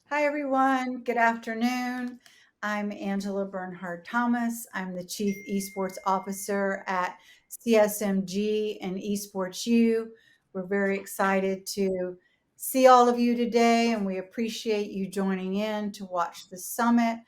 Hi, everyone. Good afternoon. I'm Angela Bernhard Thomas. I'm the Chief Esports Officer at CSMG and EsportsU. We're very excited to see all of you today, and we appreciate you joining in to watch the summit.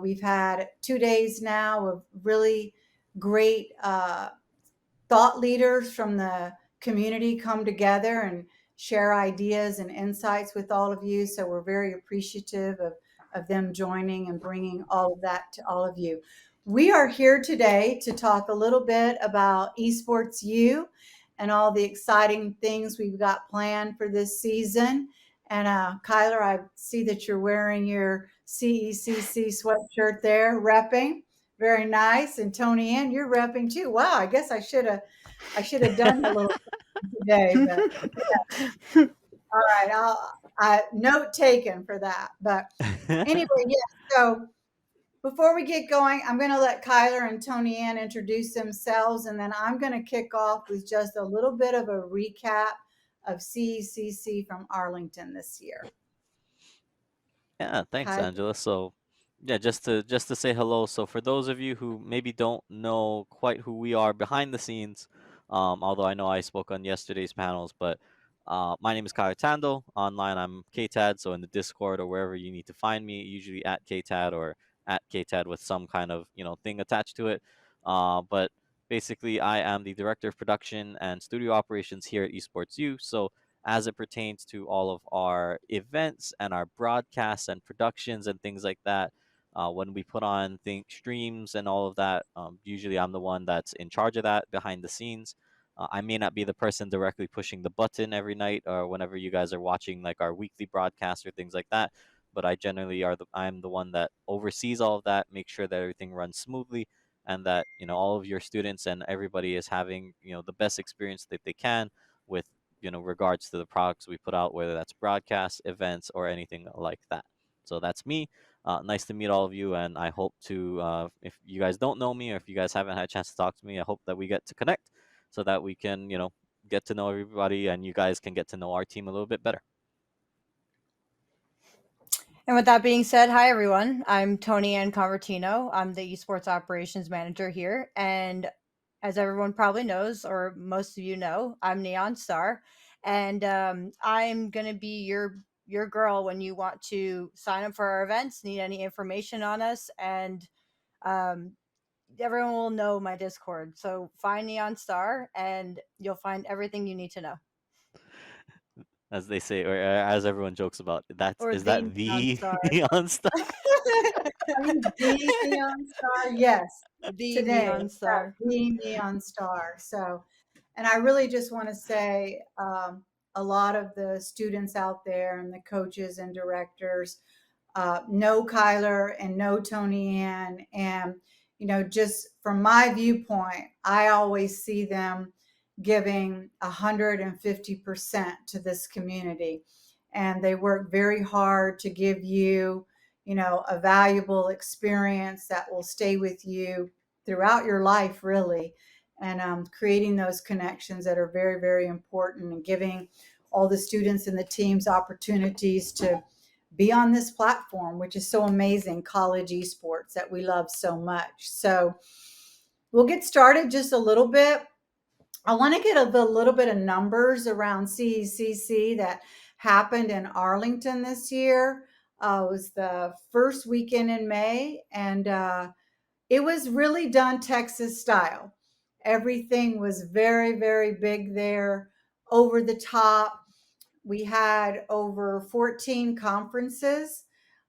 We've had 2 days now of really great thought leaders from the community come together and share ideas and insights with all of you. So we're very appreciative of them joining and bringing all of that to all of you. We are here today to talk a little bit about EsportsU and all the exciting things we've got planned for this season. And Kyler, I see that you're wearing your CECC sweatshirt there, repping. Very nice. And ToniAnn, you're repping too. Wow, I should have done a little today, but all right, note taken for that. But anyway, yeah. So before we get going, I'm going to let Kyler and ToniAnn introduce themselves, and then I'm going to kick off with just a little bit of a recap of CECC from Arlington this year. Yeah, thanks, Kyler? Angela. So, yeah, just to say hello. So, for those of you who maybe don't know quite who we are behind the scenes, although I know I spoke on yesterday's panels, but my name is Kyle Tandal. Online, I'm KTAD. So, in the Discord or wherever you need to find me, usually at KTAD or at KTAD with some kind of thing attached to it. But basically, I am the director of production and studio operations here at EsportsU. So as it pertains to all of our events and our broadcasts and productions and things like that. When we put on streams and all of that, usually I'm the one that's in charge of that behind the scenes. I may not be the person directly pushing the button every night or whenever you guys are watching like our weekly broadcast or things like that, but I'm the one that oversees all of that, make sure that everything runs smoothly, and that all of your students and everybody is having the best experience that they can with regards to the products we put out, whether that's broadcasts, events, or anything like that. So that's me. Nice to meet all of you, and I hope to, if you guys don't know me or if you guys haven't had a chance to talk to me, I hope that we get to connect so that we can, get to know everybody and you guys can get to know our team a little bit better. And with that being said, hi everyone. I'm ToniAnn Convertino. I'm the Esports Operations Manager here. And as everyone probably knows, or most of you know, I'm Neon Star. And I'm going to be your girl when you want to sign up for our events, need any information on us, and um, everyone will know my Discord. So find Neon Star and you'll find everything you need to know. As they say, or as everyone jokes about, Or is the that Neon the Star. neon star? The neon star, yes. The Today, Neon Star. the neon star. So, and I really just want to say a lot of the students out there and the coaches and directors know Kyler and know ToniAnn. And, just from my viewpoint, I always see them giving 150% to this community. And they work very hard to give you, a valuable experience that will stay with you throughout your life, really. And creating those connections that are very, very important and giving all the students and the teams opportunities to be on this platform, which is so amazing, college esports that we love so much. So we'll get started just a little bit. I want to get a little bit of numbers around CECC that happened in Arlington this year. It was the first weekend in May, and it was really done Texas style. Everything was very, very big there, over the top. We had over 14 conferences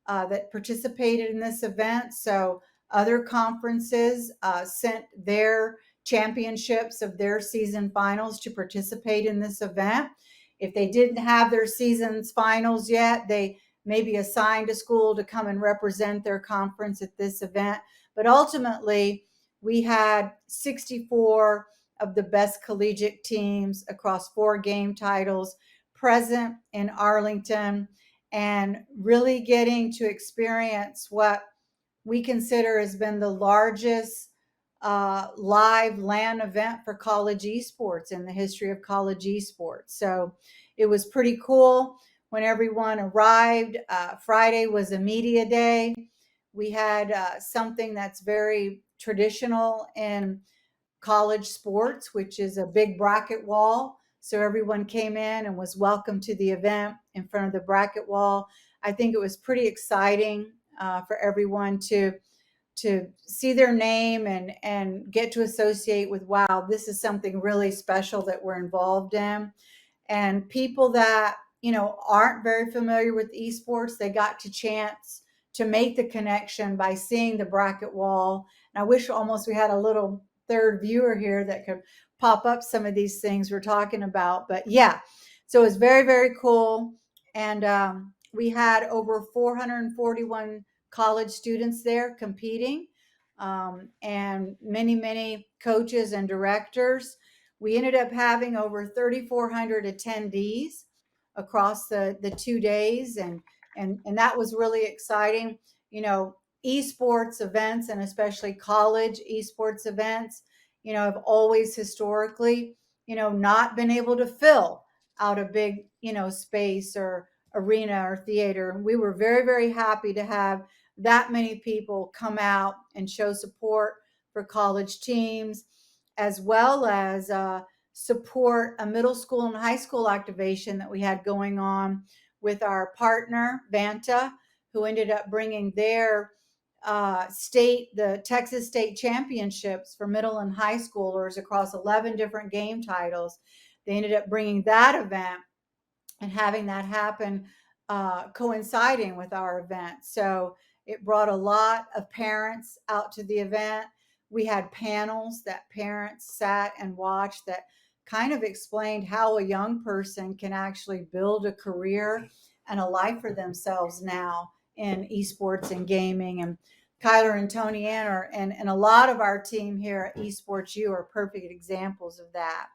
that participated in this event. So other conferences sent their championships of their season finals to participate in this event. If they didn't have their season's finals yet, they maybe assigned a school to come and represent their conference at this event. But ultimately, we had 64 of the best collegiate teams across 4 game titles present in Arlington and really getting to experience what we consider has been the largest live LAN event for college esports in the history of college esports. So it was pretty cool. when everyone arrived. Friday was a media day. We had something that's very traditional in college sports, which is a big bracket wall. So everyone came in and was welcome to the event in front of the bracket wall. I think it was pretty exciting for everyone to see their name and get to associate with, wow, this is something really special that we're involved in. And people that aren't very familiar with esports, they got to chance to make the connection by seeing the bracket wall. And I wish almost we had a little third viewer here that could pop up some of these things we're talking about. But yeah, so it was very, very cool. And we had over 441 college students there competing, and many, many coaches and directors. We ended up having over 3,400 attendees across the 2 days, and that was really exciting. Esports events, and especially college esports events, have always historically, not been able to fill out a big, space or arena or theater. We were very, very happy to have that many people come out and show support for college teams, as well as support a middle school and high school activation that we had going on with our partner, Vanta, who ended up bringing their the Texas State Championships for middle and high schoolers across 11 different game titles. They ended up bringing that event and having that happen coinciding with our event. So it brought a lot of parents out to the event. We had panels that parents sat and watched that kind of explained how a young person can actually build a career and a life for themselves now in esports and gaming. And Kyler and ToniAnn and a lot of our team here at EsportsU are perfect examples of that.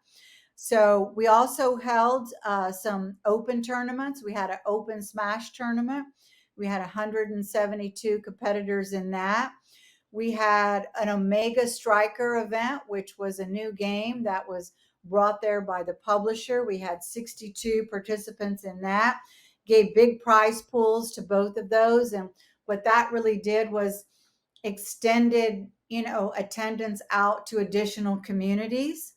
So we also held some open tournaments. We had an open smash tournament. We had 172 competitors in that. We had an Omega Striker event, which was a new game that was brought there by the publisher. We had 62 participants in that, gave big prize pools to both of those. And what that really did was extended, attendance out to additional communities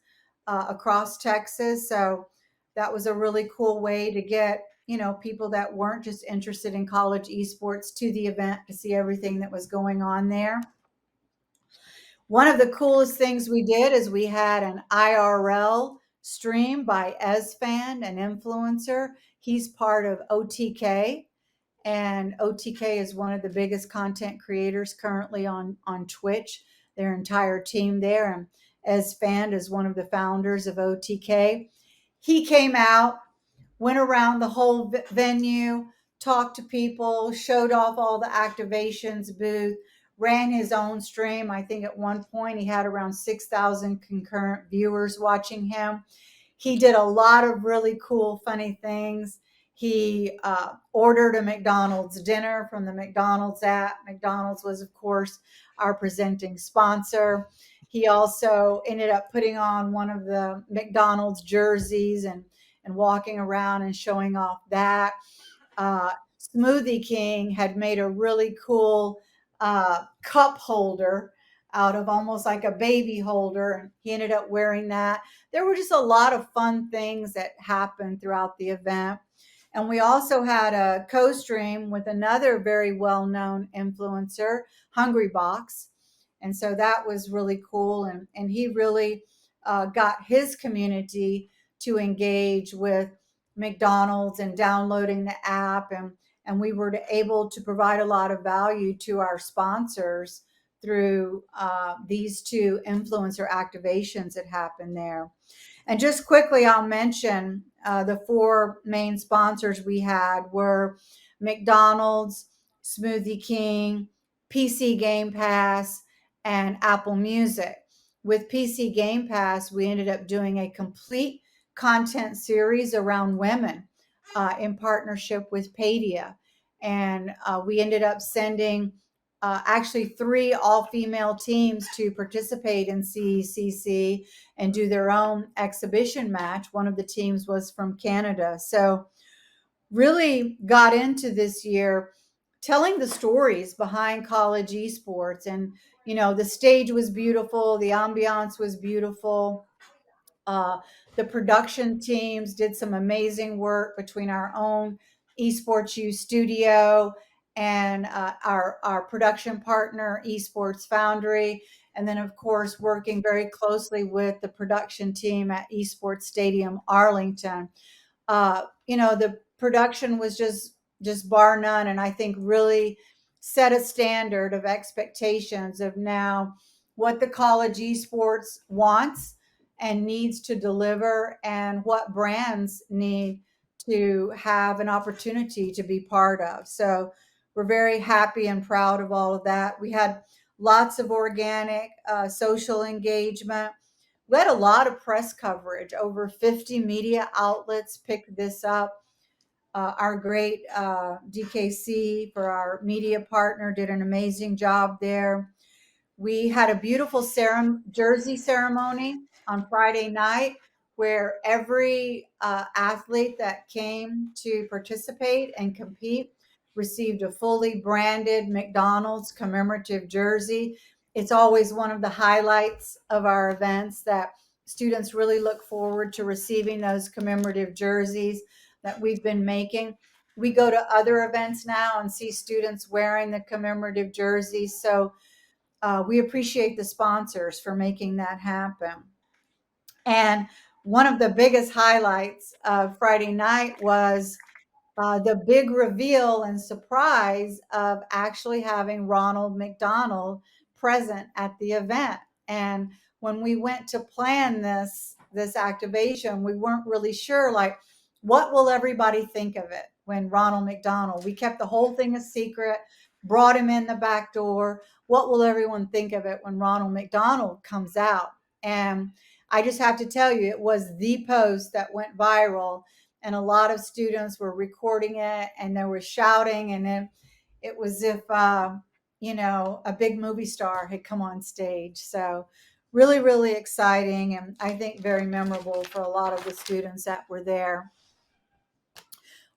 across Texas. So that was a really cool way to get, people that weren't just interested in college esports to the event to see everything that was going on there. One of the coolest things we did is we had an IRL stream by Esfand, an influencer. He's part of OTK, and OTK is one of the biggest content creators currently on Twitch, their entire team there. And Esfand is one of the founders of OTK. He came out, went around the whole venue, talked to people, showed off all the activations booth, ran his own stream. I think at one point he had around 6,000 concurrent viewers watching him. He did a lot of really cool, funny things. He ordered a McDonald's dinner from the McDonald's app. McDonald's was, of course, our presenting sponsor. He also ended up putting on one of the McDonald's jerseys and walking around and showing off that. Smoothie King had made a really cool cup holder out of almost like a baby holder, and he ended up wearing that. There were just a lot of fun things that happened throughout the event. And we also had a co-stream with another very well-known influencer, Hungry Box. And so that was really cool. And he really got his community to engage with McDonald's and downloading the app. And we were able to provide a lot of value to our sponsors through these two influencer activations that happened there. And just quickly, I'll mention the four main sponsors we had were McDonald's, Smoothie King, PC Game Pass, and Apple Music. With PC Game Pass, we ended up doing a complete content series around women in partnership with Padia. And we ended up sending actually 3 all-female teams to participate in CECC and do their own exhibition match. One of the teams was from Canada. So really got into this year telling the stories behind college esports. And, the stage was beautiful, the ambiance was beautiful. Uh, the production teams did some amazing work between our own EsportsU studio and our production partner, Esports Foundry. And then, of course, working very closely with the production team at Esports Stadium Arlington. The production was just bar none, and I think really set a standard of expectations of now what the college esports wants and needs to deliver, and what brands need to have an opportunity to be part of. So we're very happy and proud of all of that. We had lots of organic social engagement. We had a lot of press coverage. Over 50 media outlets picked this up. Our great DKC, for our media partner, did an amazing job there. We had a beautiful jersey ceremony on Friday night, where every athlete that came to participate and compete received a fully branded McDonald's commemorative jersey. It's always one of the highlights of our events that students really look forward to receiving those commemorative jerseys that we've been making. We go to other events now and see students wearing the commemorative jerseys. So we appreciate the sponsors for making that happen. And one of the biggest highlights of Friday night was the big reveal and surprise of actually having Ronald McDonald present at the event. And when we went to plan this activation, we weren't really sure, like, what will everybody think of it when Ronald McDonald? We kept the whole thing a secret, brought him in the back door. What will everyone think of it when Ronald McDonald comes out? And I just have to tell you, it was the post that went viral, and a lot of students were recording it, and they were shouting, and then it was if a big movie star had come on stage. So really, really exciting, and I think very memorable for a lot of the students that were there.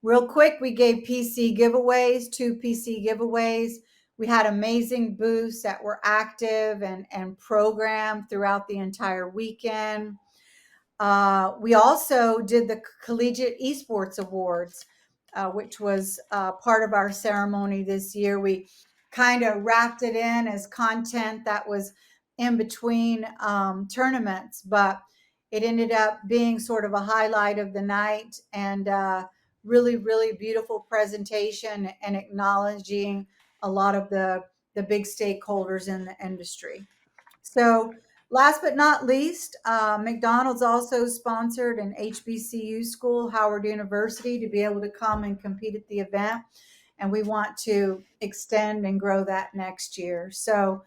Real quick, we gave PC giveaways, 2 PC giveaways. We had amazing booths that were active and programmed throughout the entire weekend. We also did the Collegiate Esports Awards, which was part of our ceremony this year. We kind of wrapped it in as content that was in between tournaments, but it ended up being sort of a highlight of the night, and really, really beautiful presentation and acknowledging a lot of the big stakeholders in the industry. So last but not least, McDonald's also sponsored an HBCU school, Howard University, to be able to come and compete at the event. And we want to extend and grow that next year. So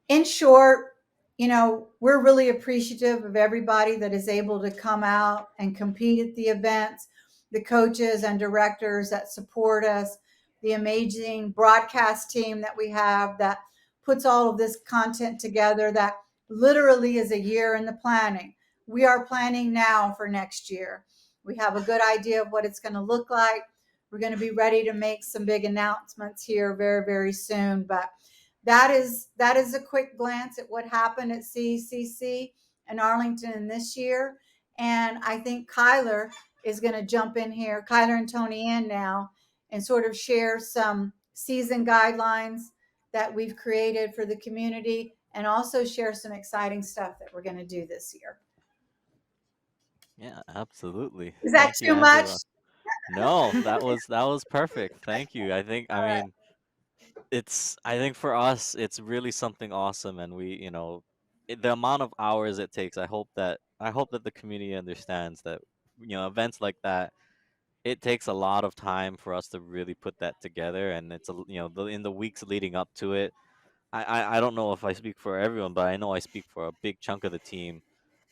in short, we're really appreciative of everybody that is able to come out and compete at the events, the coaches and directors that support us, the amazing broadcast team that we have that puts all of this content together, that literally is a year in the planning. We are planning now for next year. We have a good idea of what it's going to look like. We're going to be ready to make some big announcements here very, very soon. But that is a quick glance at what happened at CECC in Arlington this year. And I think Kyler is going to jump in here, Kyler and ToniAnn now, and sort of share some season guidelines that we've created for the community, and also share some exciting stuff that we're going to do this year. Yeah, absolutely. Is that Thank you, too much? Angela. No, that was perfect. Thank you. I think for us it's really something awesome, and the amount of hours it takes. I hope that the community understands that events like that, it takes a lot of time for us to really put that together, and in the weeks leading up to it. I don't know if I speak for everyone, but I know I speak for a big chunk of the team.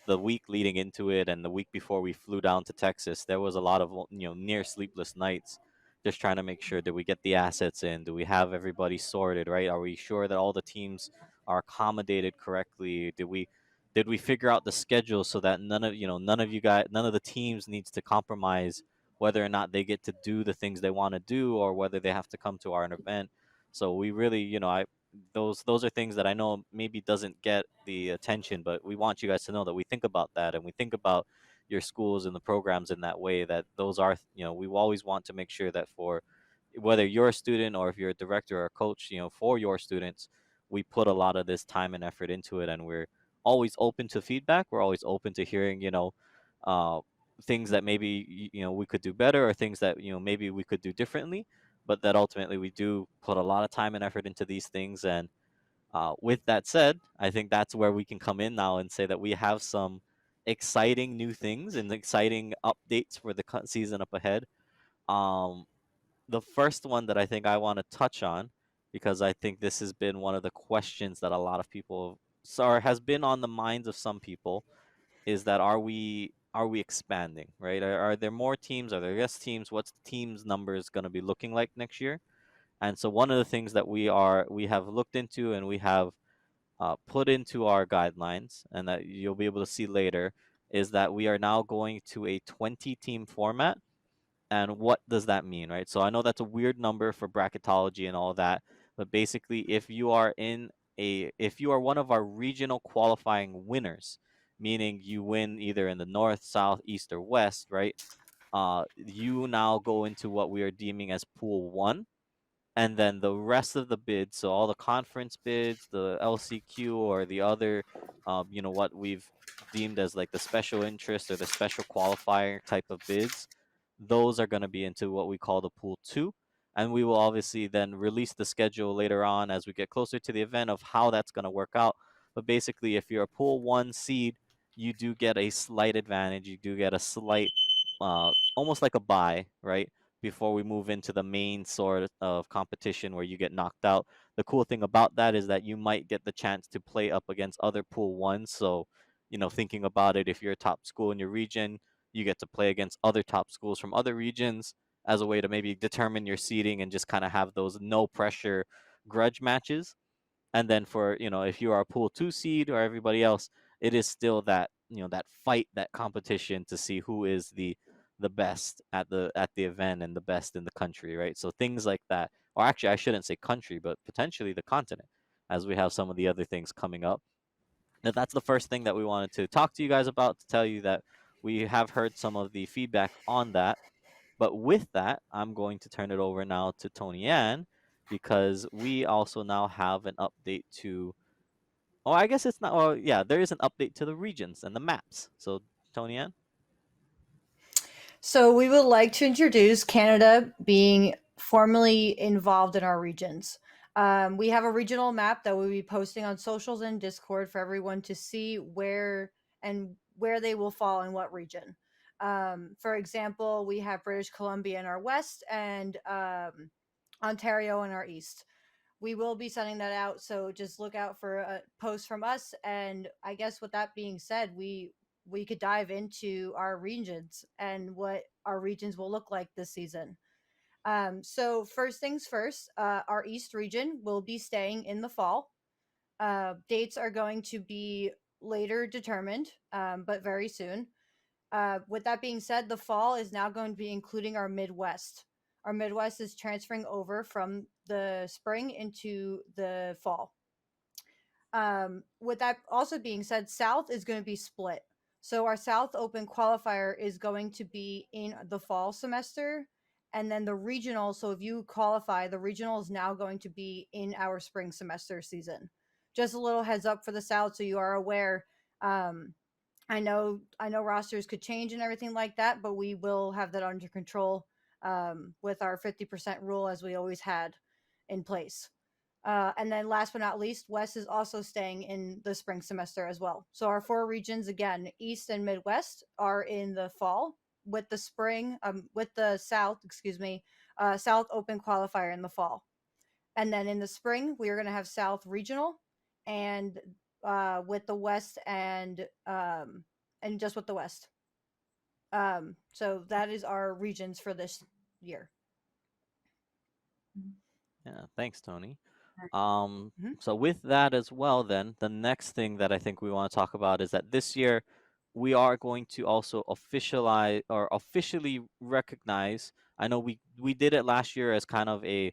The week leading into it and the week before we flew down to Texas, there was a lot of near sleepless nights, just trying to make sure that we get the assets in. Do we have everybody sorted right? Are we sure that all the teams are accommodated correctly? Did we figure out the schedule so that none of the teams needs to compromise whether or not they get to do the things they want to do or whether they have to come to our event. So we really, those are things that I know maybe doesn't get the attention, but we want you guys to know that we think about that and we think about your schools and the programs in that way, that those are, we always want to make sure that for whether you're a student or if you're a director or a coach, for your students, we put a lot of this time and effort into it, and we're always open to feedback. We're always open to hearing, uh, things that maybe we could do better, or things that maybe we could do differently, but that ultimately we do put a lot of time and effort into these things. And with that said, I think that's where we can come in now and say that we have some exciting new things and exciting updates for the season up ahead. Um, the first one that I think I want to touch on, because I think this has been one of the questions that a lot of people, sorry, has been on the minds of some people, is that are we expanding, right? Are there more teams? Are there less teams? What's the teams numbers going to be looking like next year? And so one of the things that we have looked into and we have put into our guidelines, and that you'll be able to see later, is that we are now going to a 20-team format. And what does that mean, right? So I know that's a weird number for bracketology and all that, but basically, if you are one of our regional qualifying winners, meaning you win either in the north, south, east, or west, right? You now go into what we are deeming as Pool 1, and then the rest of the bids, so all the conference bids, the LCQ, or the other, what we've deemed as like the special interest or the special qualifier type of bids, those are going to be into what we call the Pool 2. And we will obviously then release the schedule later on as we get closer to the event of how that's going to work out. But basically, if you're a Pool 1 seed, you do get a slight advantage. You do get a slight, almost like a bye, right? Before we move into the main sort of competition where you get knocked out. The cool thing about that is that you might get the chance to play up against other Pool 1s. So, thinking about it, if you're a top school in your region, you get to play against other top schools from other regions as a way to maybe determine your seeding and just kind of have those no pressure grudge matches. And then for, if you are a Pool 2 seed or everybody else, it is still that, that fight, that competition to see who is the best at the event and the best in the country, right? So things like that. Or actually, I shouldn't say country, but potentially the continent, as we have some of the other things coming up. Now, that's the first thing that we wanted to talk to you guys about, to tell you that we have heard some of the feedback on that. But with that, I'm going to turn it over now to ToniAnn, because we also now have an update to. Oh, I guess it's not. Oh, yeah, there is an update to the regions and the maps. So, ToniAnn. So we would like to introduce Canada being formally involved in our regions. We have a regional map that we'll be posting on socials and Discord for everyone to see where they will fall in what region. For example, we have British Columbia in our west and Ontario in our east. We will be sending that out, so just look out for a post from us. And I guess with that being said, we could dive into our regions and what our regions will look like this season. So first things first, our East region will be staying in the fall. Dates are going to be later determined, but very soon. With that being said, the fall is now going to be including our Midwest. Our Midwest is transferring over from the spring into the fall. With that also being said, South is going to be split. So our South Open qualifier is going to be in the fall semester, and then the regional. So if you qualify, the regional is now going to be in our spring semester season. Just a little heads up for the South, so you are aware. I know rosters could change and everything like that, but we will have that under control with our 50% rule, as we always had in place. And then last but not least, West is also staying in the spring semester as well. So our four regions, again, East and Midwest, are in the fall, with the South, South Open qualifier in the fall. And then in the spring, we are going to have South Regional, and with the West and just with the West. So that is our regions for this year. Yeah, thanks, Tony. Mhm. So with that as well, then the next thing that I think we want to talk about is that this year we are going to also officialize or officially recognize. I know we did it last year as kind of a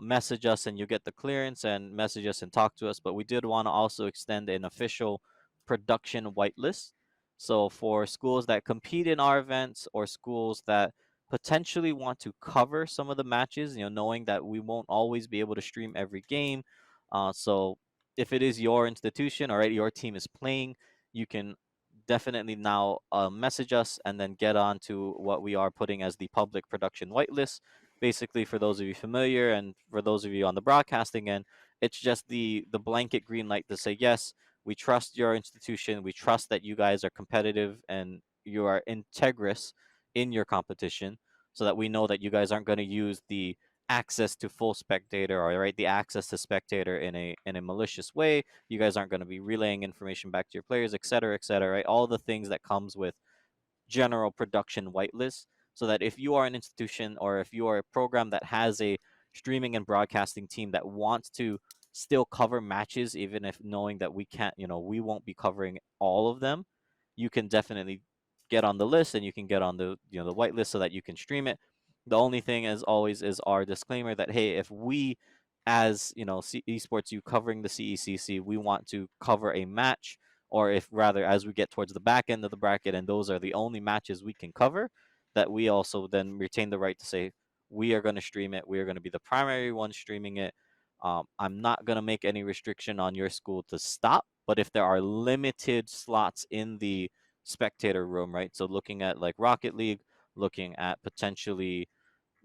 message us and you get the clearance and message us and talk to us, but we did want to also extend an official production whitelist. So for schools that compete in our events or schools that potentially want to cover some of the matches, knowing that we won't always be able to stream every game. So if it is your institution or your team is playing, you can definitely now message us and then get on to what we are putting as the public production whitelist. Basically, for those of you familiar and for those of you on the broadcasting end, it's just the blanket green light to say, yes, we trust your institution, we trust that you guys are competitive and you are integrous in your competition, so that we know that you guys aren't going to use the access to full spectator or the access to spectator in a malicious way. You guys aren't going to be relaying information back to your players, et cetera, right? All the things that comes with general production whitelist, so that if you are an institution or if you are a program that has a streaming and broadcasting team that wants to still cover matches, even if knowing that we can't, we won't be covering all of them, you can definitely get on the list and you can get on the whitelist so that you can stream it. The only thing, as always, is our disclaimer that, hey, if we, as esports you covering the CECC, we want to cover a match, or if rather as we get towards the back end of the bracket and those are the only matches we can cover, that we also then retain the right to say we are going to stream it, we are going to be the primary one streaming it. I'm not going to make any restriction on your school to stop, but if there are limited slots in the spectator room, right, so looking at like Rocket League, looking at potentially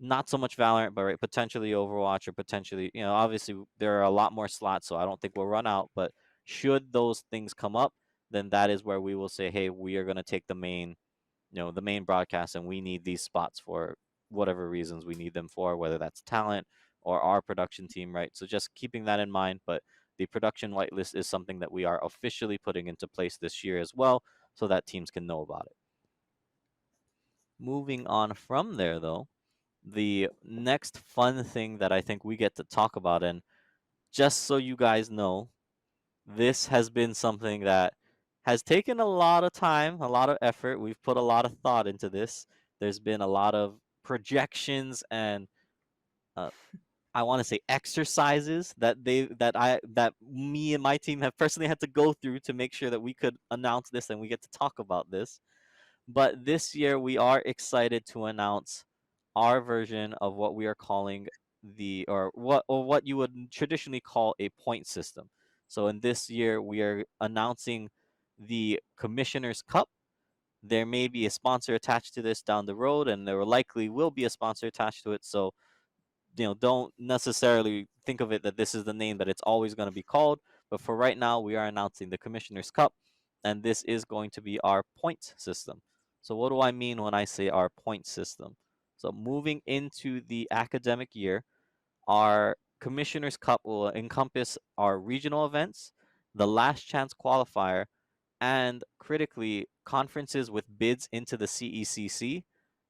not so much Valorant, but potentially Overwatch, or potentially, obviously there are a lot more slots, so I don't think we'll run out. But should those things come up, then that is where we will say, hey, we are going to take the main, the main broadcast, and we need these spots for whatever reasons we need them for, whether that's talent or our production team, right? So just keeping that in mind. But the production whitelist is something that we are officially putting into place this year as well, so that teams can know about it. Moving on from there, though, the next fun thing that I think we get to talk about, and just so you guys know, this has been something that has taken a lot of time, a lot of effort. We've put a lot of thought into this. There's been a lot of projections and uh, I want to say exercises that me and my team have personally had to go through to make sure that we could announce this and we get to talk about this. But this year, we are excited to announce our version of what we are calling what you would traditionally call a point system. So in this year, we are announcing the Commissioner's Cup. There may be a sponsor attached to this down the road, and there likely will be a sponsor attached to it. So don't necessarily think of it that this is the name that it's always going to be called. But for right now, we are announcing the Commissioner's Cup, and this is going to be our point system. So what do I mean when I say our point system? So moving into the academic year, our Commissioner's Cup will encompass our regional events, the last chance qualifier, and critically, conferences with bids into the CECC,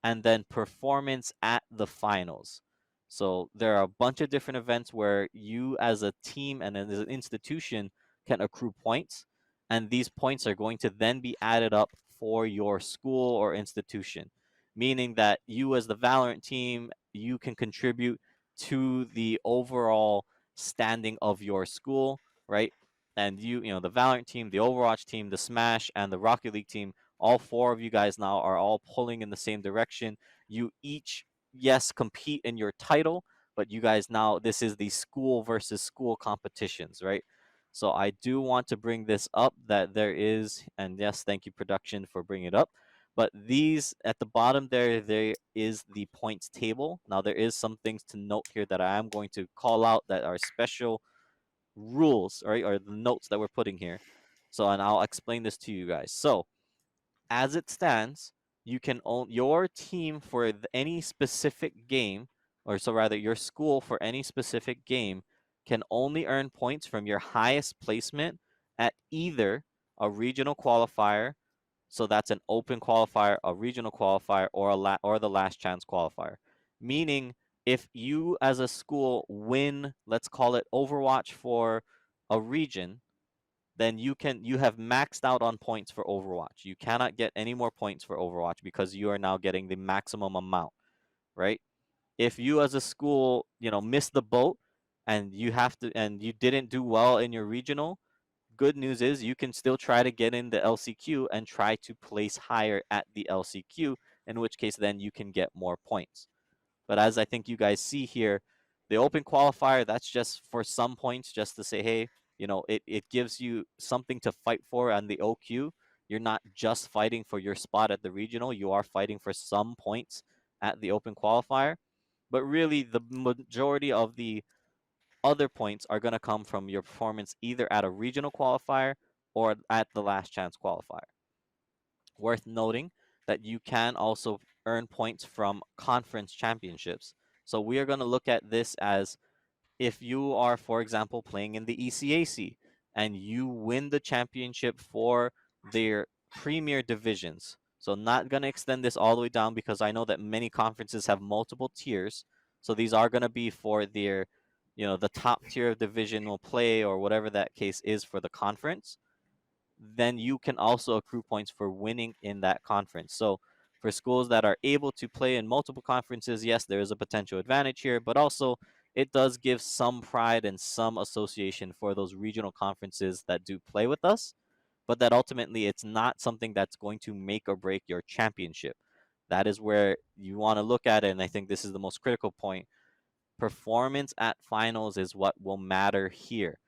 and then performance at the finals. So there are a bunch of different events where you as a team and as an institution can accrue points, and these points are going to then be added up for your school or institution, meaning that you as the Valorant team, you can contribute to the overall standing of your school, right? And the Valorant team, the Overwatch team, the Smash, and the Rocket League team, all four of you guys now are all pulling in the same direction. You each, yes, compete in your title, but you guys now, this is the school versus school competitions, right? So I do want to bring this up that there is, and yes, thank you production for bringing it up. But these at the bottom there is the points table. Now there is some things to note here that I am going to call out that are special rules, right, or the notes that we're putting here. So, and I'll explain this to you guys. So, as it stands, you can own your team for any specific game, or so rather, your school for any specific game can only earn points from your highest placement at either a regional qualifier, so that's an open qualifier, a regional qualifier, or the last chance qualifier. Meaning, if you as a school win, let's call it Overwatch for a region, then you have maxed out on points for Overwatch. You cannot get any more points for Overwatch because you are now getting the maximum amount, right? If you as a school, miss the boat and you didn't do well in your regional, good news is you can still try to get in the LCQ and try to place higher at the LCQ, in which case then you can get more points. But as I think you guys see here, the open qualifier, that's just for some points, just to say, hey, it gives you something to fight for on the OQ. You're not just fighting for your spot at the regional, you are fighting for some points at the open qualifier. But really, the majority of the other points are going to come from your performance either at a regional qualifier or at the last chance qualifier. Worth noting that you can also earn points from conference championships. So we are going to look at this as if you are, for example, playing in the ECAC and you win the championship for their premier divisions. So not going to extend this all the way down because I know that many conferences have multiple tiers. So these are going to be for their, the top tier of division will play or whatever that case is for the conference. Then you can also accrue points for winning in that conference. So for schools that are able to play in multiple conferences, yes, there is a potential advantage here, but also it does give some pride and some association for those regional conferences that do play with us, but that ultimately it's not something that's going to make or break your championship. That is where you want to look at it, and I think this is the most critical point. Performance at finals is what will matter here.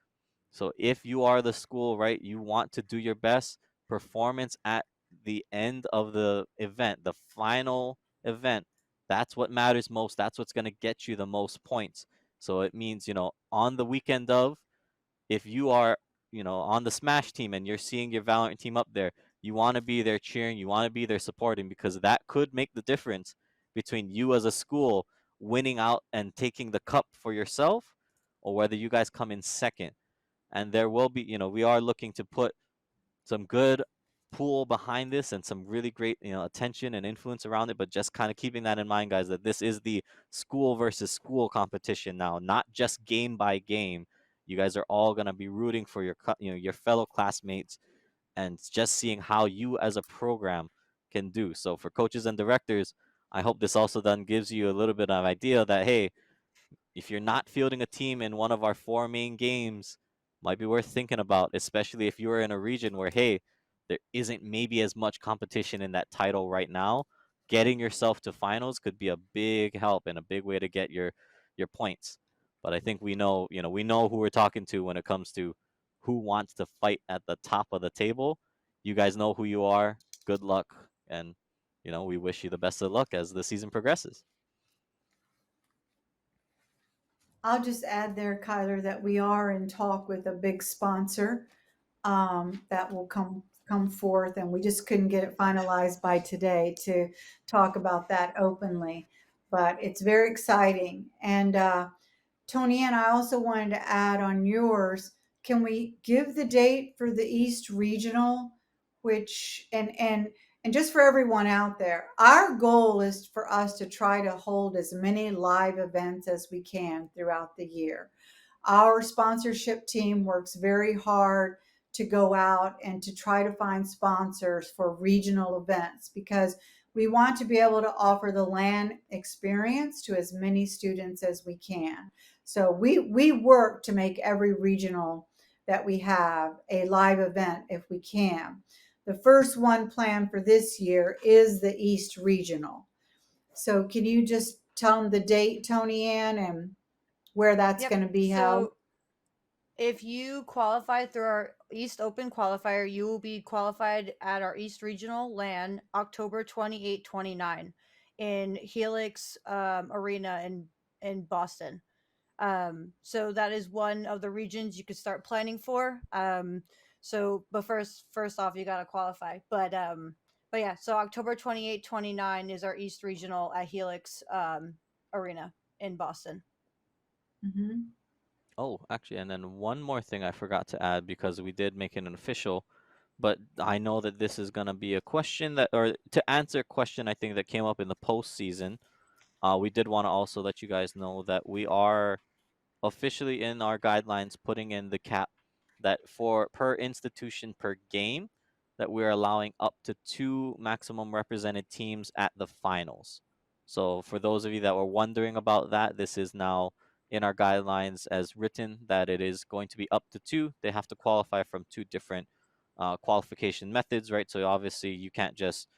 So if you are the school, right, you want to do your best. Performance at the end of the event, the final event, that's what matters most. That's what's going to get you the most points. So it means, on the weekend of, if you are, on the Smash team and you're seeing your Valorant team up there, you want to be there cheering, you want to be there supporting, because that could make the difference between you as a school winning out and taking the cup for yourself, or whether you guys come in second. And there will be, we are looking to put some good pool behind this and some really great, attention and influence around it. But just kind of keeping that in mind, guys, that this is the school versus school competition now, not just game by game. You guys are all going to be rooting for your fellow classmates and just seeing how you as a program can do. So for coaches and directors, I hope this also then gives you a little bit of idea that, hey, if you're not fielding a team in one of our 4 main games, might be worth thinking about, especially if you're in a region where, hey, there isn't maybe as much competition in that title right now. Getting yourself to finals could be a big help and a big way to get your points. But I think we know who we're talking to when it comes to who wants to fight at the top of the table. You guys know who you are. Good luck, and we wish you the best of luck as the season progresses. I'll just add there, Kyler, that we are in talk with a big sponsor that will come forth, and we just couldn't get it finalized by today to talk about that openly. But it's very exciting. And ToniAnn, I also wanted to add on yours. Can we give the date for the East Regional, which and just for everyone out there, our goal is for us to try to hold as many live events as we can throughout the year. Our sponsorship team works very hard to go out and to try to find sponsors for regional events because we want to be able to offer the LAN experience to as many students as we can. So we work to make every regional that we have a live event if we can. The first one planned for this year is the East Regional. So can you just tell them the date, ToniAnn, and where that's going to be held? So if you qualify through our East Open qualifier, you will be qualified at our East Regional LAN October 28, 29 in Helix Arena in Boston. So that is one of the regions you could start planning for. But first off, you got to qualify. But yeah, so October 28, 29 is our East Regional at Helix Arena in Boston. Mm-hmm. Oh, actually, and then one more thing I forgot to add because we did make it an official, but I know that this is going to be a question or to answer a question I think that came up in the postseason. We did want to also let you guys know that we are officially in our guidelines putting in the cap that for per institution per game, that we're allowing up to 2 maximum represented teams at the finals. So for those of you that were wondering about that, this is now in our guidelines as written, that it is going to be up to 2. They have to qualify from 2 different qualification methods, right? So obviously you can't just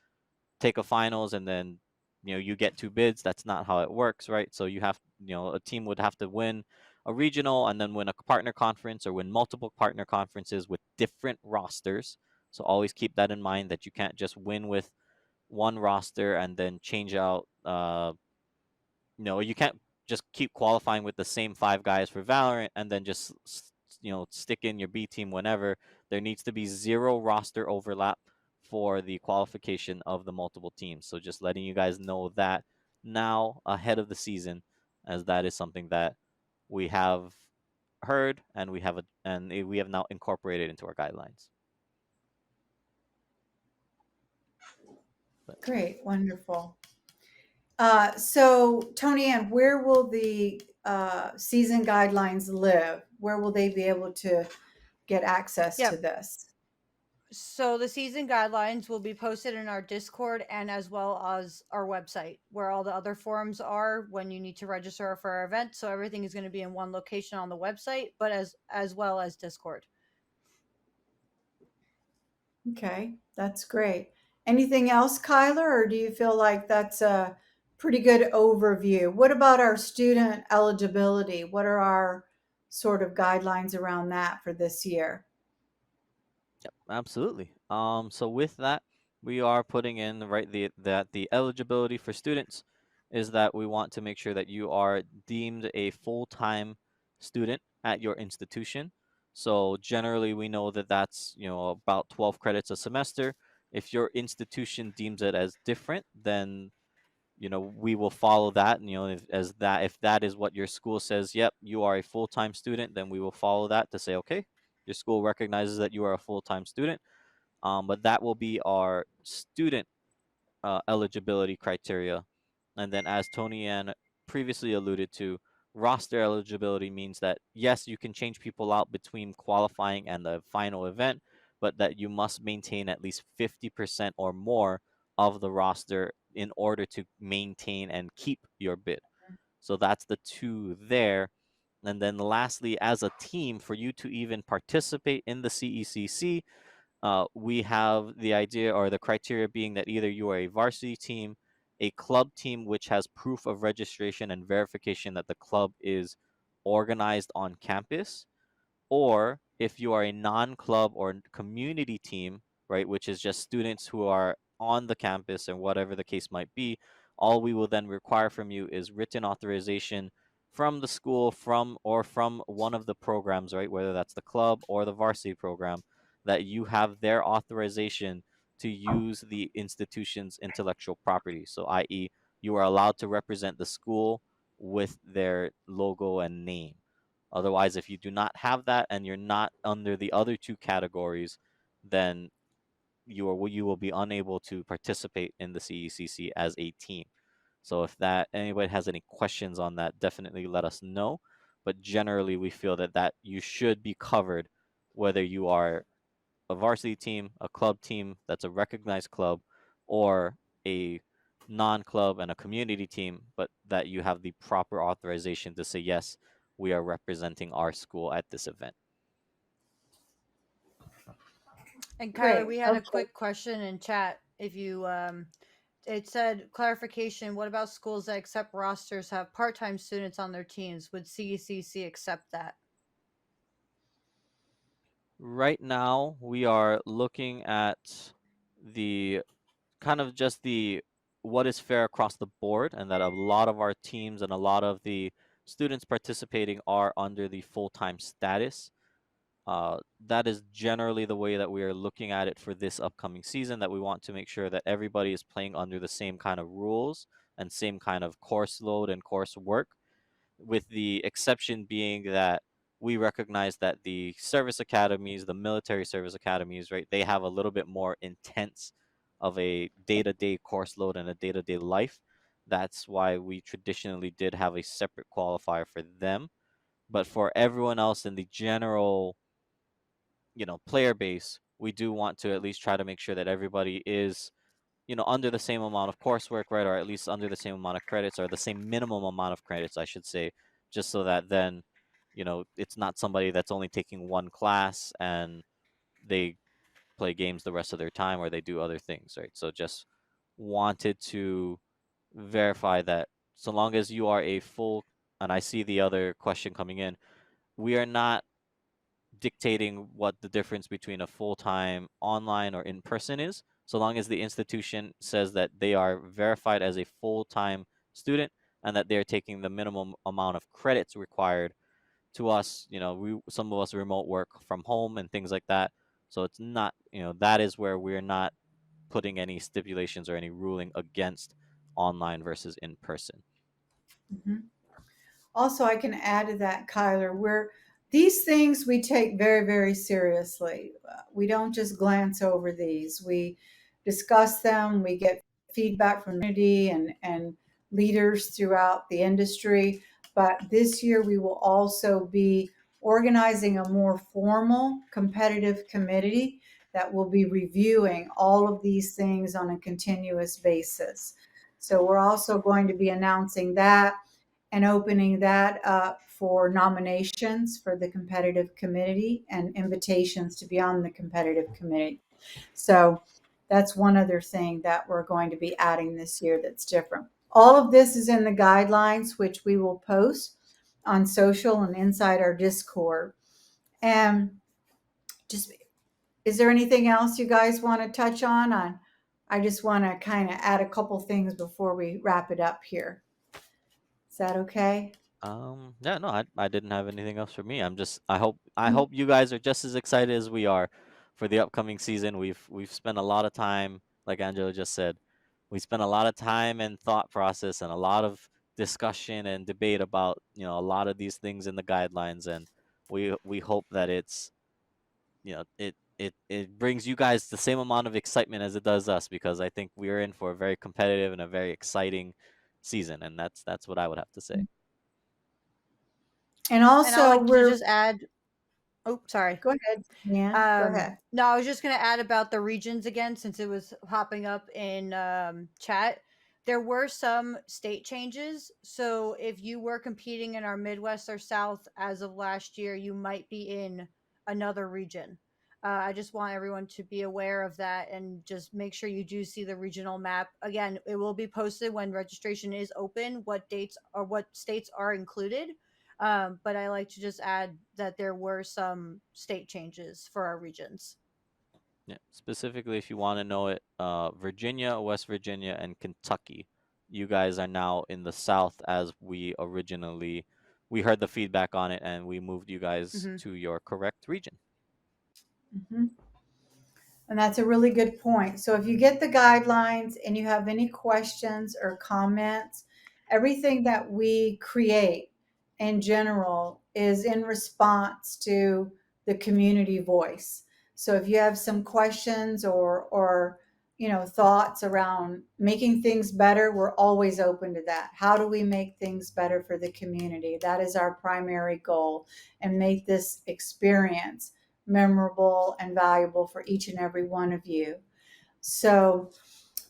take a finals and then you get 2 bids. That's not how it works, right? So you have a team would have to win a regional and then win a partner conference or win multiple partner conferences with different rosters. So always keep that in mind, that you can't just win with one roster and then change out no, you can't just keep qualifying with the same 5 guys for Valorant and then just stick in your B team whenever. There needs to be 0 roster overlap for the qualification of the multiple teams. So just letting you guys know that now ahead of the season, as that is something that we have heard and we have now incorporated into our guidelines. Great, wonderful. So, ToniAnn, where will the season guidelines live? Where will they be able to get access Yep. to this? So the season guidelines will be posted in our Discord and as well as our website, where all the other forums are when you need to register for our event. So everything is going to be in one location on the website, but as well as Discord. Okay, that's great. Anything else, Kyler, or do you feel like that's a pretty good overview? What about our student eligibility? What are our sort of guidelines around that for this year? Yep, absolutely. So with that, we are putting in that the eligibility for students is that we want to make sure that you are deemed a full-time student at your institution. So generally, we know that that's about 12 credits a semester. If your institution deems it as different, then we will follow that. And, if that is what your school says, yep, you are a full-time student, then we will follow that to say, okay, your school recognizes that you are a full-time student. But that will be our student eligibility criteria. And then, as ToniAnn previously alluded to, roster eligibility means that yes, you can change people out between qualifying and the final event, but that you must maintain at least 50% or more of the roster in order to maintain and keep your bid. So that's the 2 there. And then lastly, as a team, for you to even participate in the CECC, we have the idea or the criteria being that either you are a varsity team, a club team which has proof of registration and verification that the club is organized on campus, or if you are a non-club or community team, right, which is just students who are on the campus and whatever the case might be, all we will then require from you is written authorization from the school, from one of the programs, right, whether that's the club or the varsity program, that you have their authorization to use the institution's intellectual property. So i.e., you are allowed to represent the school with their logo and name. Otherwise, if you do not have that and you're not under the other 2 categories, then you will be unable to participate in the CECC as a team. So if anybody has any questions on that, definitely let us know. But generally, we feel that you should be covered, whether you are a varsity team, a club team that's a recognized club, or a non-club and a community team, but that you have the proper authorization to say, yes, we are representing our school at this event. And Kyler, Great. we had a Okay. quick question in chat. If you it said clarification, what about schools that accept rosters have part-time students on their teams? Would CECC accept that? Right now, we are looking at the kind of just the what is fair across the board, and that a lot of our teams and a lot of the students participating are under the full-time status. That is generally the way that we are looking at it for this upcoming season, that we want to make sure that everybody is playing under the same kind of rules and same kind of course load and course work, with the exception being that we recognize that the service academies, the military service academies, right, they have a little bit more intense of a day-to-day course load and a day-to-day life. That's why we traditionally did have a separate qualifier for them. But for everyone else in the general player base, we do want to at least try to make sure that everybody is under the same amount of coursework, right, or at least under the same amount of credits, or the same minimum amount of credits, I should say, just so that then it's not somebody that's only taking one class and they play games the rest of their time, or they do other things, right? So just wanted to verify that so long as you are a full, and I see the other question coming in, we are not dictating what the difference between a full-time online or in-person is, so long as the institution says that they are verified as a full-time student and that they're taking the minimum amount of credits required. To us, some of us remote work from home and things like that, so it's not, that is where we're not putting any stipulations or any ruling against online versus in person. Mhm. Also, I can add to that, Kyler, these things we take very, very seriously. We don't just glance over these. We discuss them. We get feedback from the community and leaders throughout the industry. But this year, we will also be organizing a more formal competitive committee that will be reviewing all of these things on a continuous basis. So we're also going to be announcing that and opening that up for nominations for the competitive committee and invitations to be on the competitive committee. So that's one other thing that we're going to be adding this year that's different. All of this is in the guidelines, which we will post on social and inside our Discord. And just, is there anything else you guys want to touch on? I just want to kind of add a couple things before we wrap it up here. Is that okay? Yeah, no, I didn't have anything else for me. I hope you guys are just as excited as we are for the upcoming season. We've spent a lot of time, like Angela just said, we spent a lot of time and thought process and a lot of discussion and debate about, a lot of these things in the guidelines, and we hope that it brings you guys the same amount of excitement as it does us, because I think we're in for a very competitive and a very exciting season, and that's what I would have to say. And And I'd also, like to just add. Oh, sorry. go ahead, Nan. Go ahead. No, I was just going to add about the regions again, since it was popping up in chat. There were some state changes. So if you were competing in our Midwest or South as of last year, you might be in another region. I just want everyone to be aware of that and just make sure you do see the regional map. Again, it will be posted when registration is open, what dates or what states are included. But I like to just add that there were some state changes for our regions. Yeah, specifically, if you want to know it, Virginia, West Virginia, and Kentucky, you guys are now in the South, as we heard the feedback on it, and we moved you guys Mm-hmm. to your correct region. Mm-hmm. And that's a really good point. So if you get the guidelines and you have any questions or comments, everything that we create in general is in response to the community voice. So if you have some questions or thoughts around making things better, we're always open to that. How do we make things better for the community? That is our primary goal, and make this experience memorable and valuable for each and every one of you. So,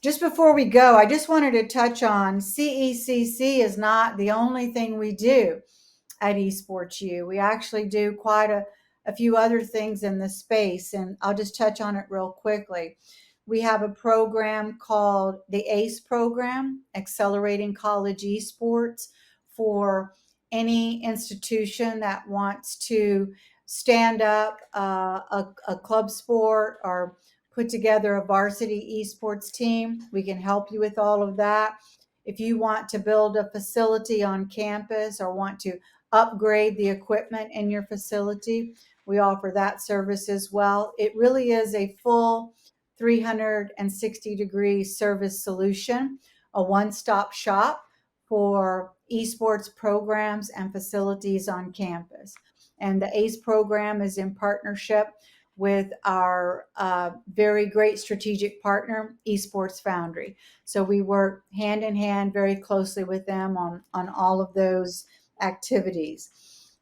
just before we go, I just wanted to touch on CECC is not the only thing we do at EsportsU. We actually do quite a few other things in the space, and I'll just touch on it real quickly. We have a program called the ACE program, Accelerating College Esports, for any institution that wants to stand up a club sport or put together a varsity esports team. We can help you with all of that. If you want to build a facility on campus or want to upgrade the equipment in your facility, we offer that service as well. It really is a full 360-degree service solution, a one-stop shop for esports programs and facilities on campus. And the ACE program is in partnership with our very great strategic partner, Esports Foundry. So we work hand in hand very closely with them on all of those activities.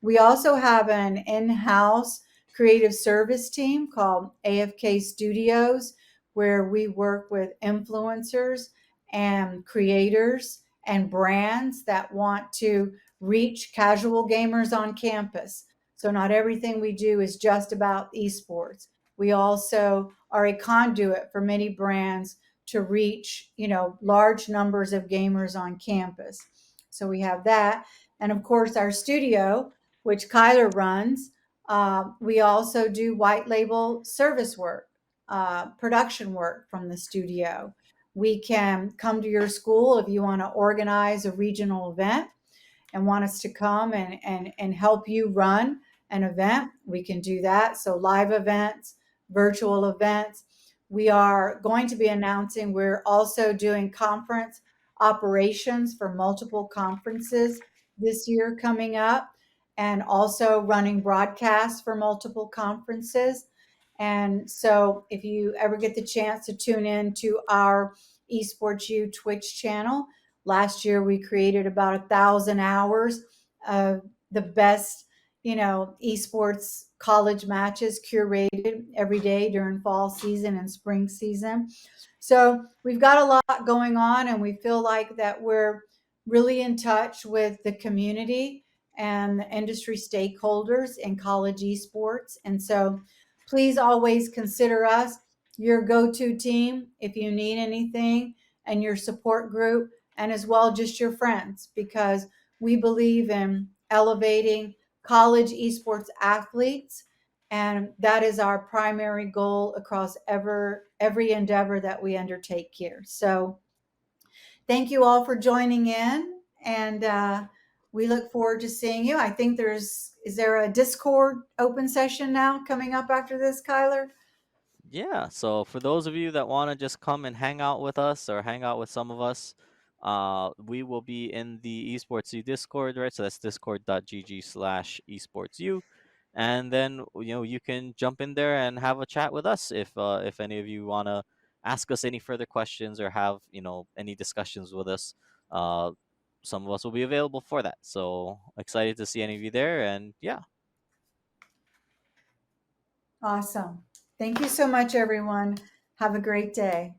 We also have an in-house creative service team called AFK Studios, where we work with influencers and creators and brands that want to reach casual gamers on campus. So not everything we do is just about esports. We also are a conduit for many brands to reach, large numbers of gamers on campus. So we have that. And of course, our studio, which Kyler runs, we also do white label service work, production work from the studio. We can come to your school if you want to organize a regional event and want us to come and help you run an event. We can do that. So live events, virtual events. We are going to be announcing we're also doing conference operations for multiple conferences this year coming up, and also running broadcasts for multiple conferences. And so if you ever get the chance to tune in to our EsportsU Twitch channel, last year we created about 1,000 hours of the best, esports college matches curated every day during fall season and spring season. So we've got a lot going on, and we feel like that we're really in touch with the community and the industry stakeholders in college esports. And so please always consider us your go-to team if you need anything, and your support group, and as well just your friends, because we believe in elevating college esports athletes, and that is our primary goal across every endeavor that we undertake here. So thank you all for joining in, and we look forward to seeing you. I think is there a Discord open session now coming up after this, Kyler? Yeah, so for those of you that want to just come and hang out with us or hang out with some of us, we will be in the EsportsU Discord, right? So that's discord.gg/esportsu. And then, you can jump in there and have a chat with us if any of you want to ask us any further questions or have, any discussions with us. Uh, some of us will be available for that. So excited to see any of you there. And yeah. Awesome. Thank you so much, everyone. Have a great day.